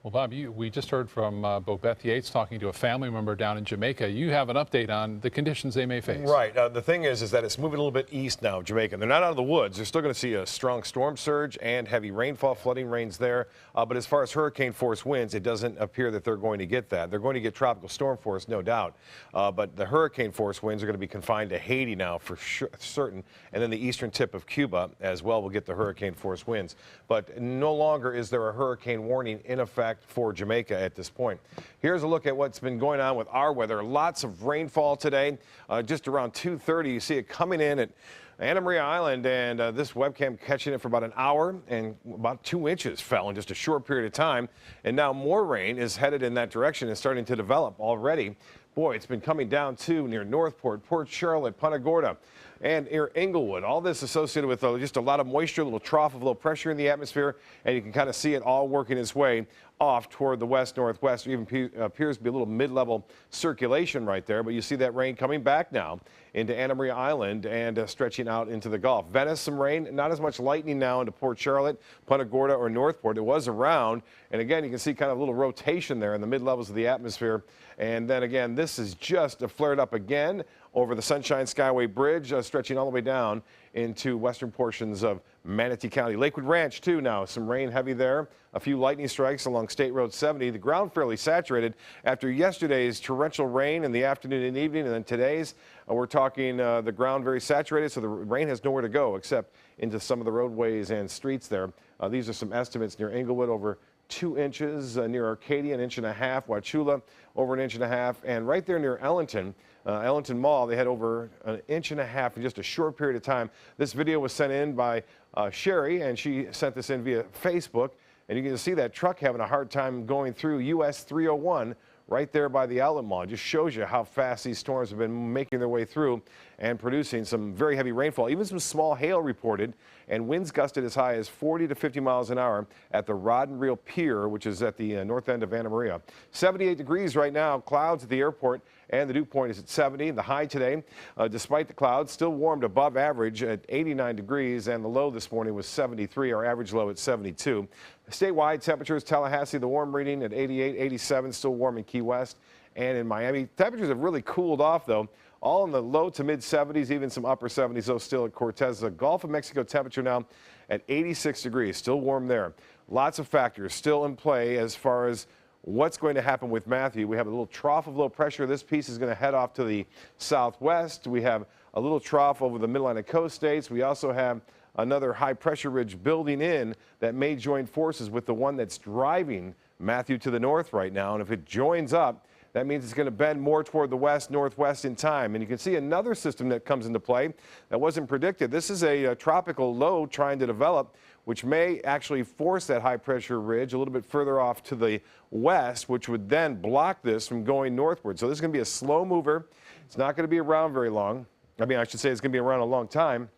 Well, Bob, we just heard from Bo Beth Yates talking to a family member down in Jamaica. You have an update on the conditions they may face. Right. The thing is that it's moving a little bit east now, Jamaica. They're not out of the woods. They're still going to see a strong storm surge and heavy rainfall, flooding rains there. But as far as hurricane force winds, it doesn't appear that they're going to get that. They're going to get tropical storm force, no doubt. But the hurricane force winds are going to be confined to Haiti now for certain. And then the eastern tip of Cuba as well will get the hurricane force winds. But no longer is there a hurricane warning in effect for Jamaica at this point. Here's a look at what's been going on with our weather. Lots of rainfall today. Just around 2:30, you see it coming in at Anna Maria Island, and this webcam catching it for about an hour, and about 2 inches fell in just a short period of time. And now more rain is headed in that direction and starting to develop already. Boy, it's been coming down too near Northport, Port Charlotte, Punta Gorda, and near Englewood. All this associated with just a lot of moisture, a little trough of low pressure in the atmosphere, and you can kind of see it all working its way off toward the west-northwest. There even appears to be a little mid-level circulation right there, but you see that rain coming back now into Anna Maria Island and stretching out into the Gulf. Venice, some rain, not as much lightning now into Port Charlotte, Punta Gorda, or Northport. It was around, and again, you can see kind of a little rotation there in the mid-levels of the atmosphere. And then again, this is just flared up again over the Sunshine Skyway Bridge, stretching all the way down into western portions of Manatee County. Lakewood Ranch, too, now. Some rain heavy there. A few lightning strikes along State Road 70. The ground fairly saturated after yesterday's torrential rain in the afternoon and evening, and then today's, we're talking the ground very saturated, so the rain has nowhere to go except into some of the roadways and streets there. These are some estimates near Englewood, over 2 inches, near Arcadia, 1.5 inches, Wauchula, over 1.5 inches, and right there near Ellington, Ellington Mall, they had over 1.5 inches in just a short period of time. This video was sent in by Sherry, and she sent this in via Facebook, and you can see that truck having a hard time going through US 301 right there by the outlet mall. It just shows you how fast these storms have been making their way through and producing some very heavy rainfall, even some small hail reported, and winds gusted as high as 40 to 50 miles an hour at the Rod and Reel Pier, which is at the north end of Anna Maria. 78 degrees right now, clouds at the airport, and the dew point is at 70. The high today, despite the clouds, still warmed above average at 89 degrees, and the low this morning was 73, our average low at 72. Statewide temperatures, Tallahassee, the warm reading at 88, 87, still warm in Key West and in Miami. Temperatures have really cooled off, though, all in the low to mid 70s, even some upper 70s, though still at Cortez. The Gulf of Mexico temperature now at 86 degrees, still warm there. Lots of factors still in play as far as what's going to happen with Matthew. We have a little trough of low pressure. This piece is going to head off to the southwest. We have a little trough over the Mid-Atlantic coast states. We also have another high pressure ridge building in that may join forces with the one that's driving Matthew to the north right now. And if it joins up, that means it's going to bend more toward the west-northwest in time. And you can see another system that comes into play that wasn't predicted. This is a tropical low trying to develop, which may actually force that high pressure ridge a little bit further off to the west, which would then block this from going northward. So this is going to be a slow mover. It's not going to be around very long. I mean, I should say it's going to be around a long time.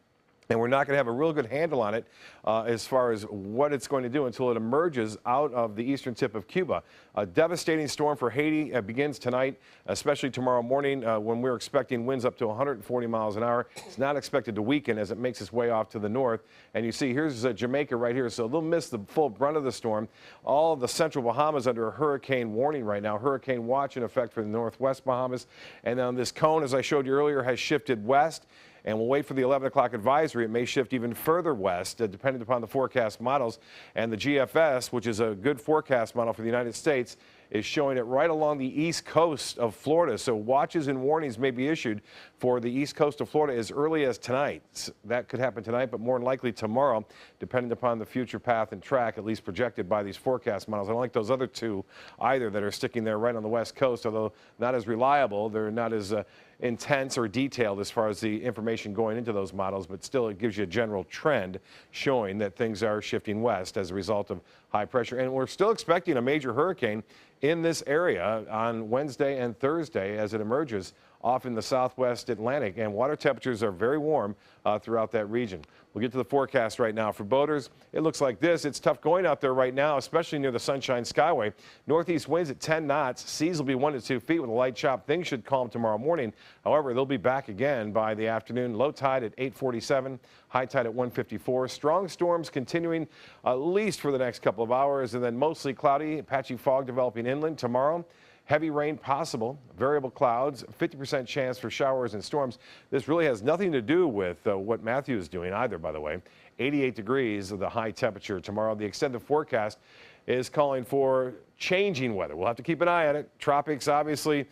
And we're not going to have a real good handle on it as far as what it's going to do until it emerges out of the eastern tip of Cuba. A devastating storm for Haiti begins tonight, especially tomorrow morning when we're expecting winds up to 140 miles an hour. It's not expected to weaken as it makes its way off to the north. And you see here's Jamaica right here, so they'll miss the full brunt of the storm. All of the central Bahamas under a hurricane warning right now. Hurricane watch in effect for the northwest Bahamas. And then this cone, as I showed you earlier, has shifted west. And we'll wait for the 11 o'clock advisory. It may shift even further west, depending upon the forecast models. And the GFS, which is a good forecast model for the United States, is showing it right along the east coast of Florida. So watches and warnings may be issued for the east coast of Florida as early as tonight. That could happen tonight, but more than likely tomorrow, depending upon the future path and track, at least projected by these forecast models. I don't like those other two either that are sticking there right on the west coast, although not as reliable. They're not as intense or detailed as far as the information going into those models, but still it gives you a general trend showing that things are shifting west as a result of high pressure. And we're still expecting a major hurricane in this area on Wednesday and Thursday as it emerges off in the southwest Atlantic, and water temperatures are very warm throughout that region. We'll get to the forecast right now. For boaters, it looks like this. It's tough going out there right now, especially near the Sunshine Skyway. Northeast winds at 10 knots. Seas will be 1 to 2 feet with a light chop. Things should calm tomorrow morning. However, they'll be back again by the afternoon. Low tide at 8:47, high tide at 1:54. Strong storms continuing at least for the next couple of hours, and then mostly cloudy, patchy fog developing inland tomorrow. Heavy rain possible, variable clouds, 50% chance for showers and storms. This really has nothing to do with what Matthew is doing either, by the way. 88 degrees of the high temperature tomorrow. The extended forecast is calling for changing weather. We'll have to keep an eye on it. Tropics obviously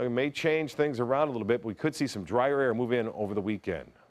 may change things around a little bit, but we could see some drier air move in over the weekend.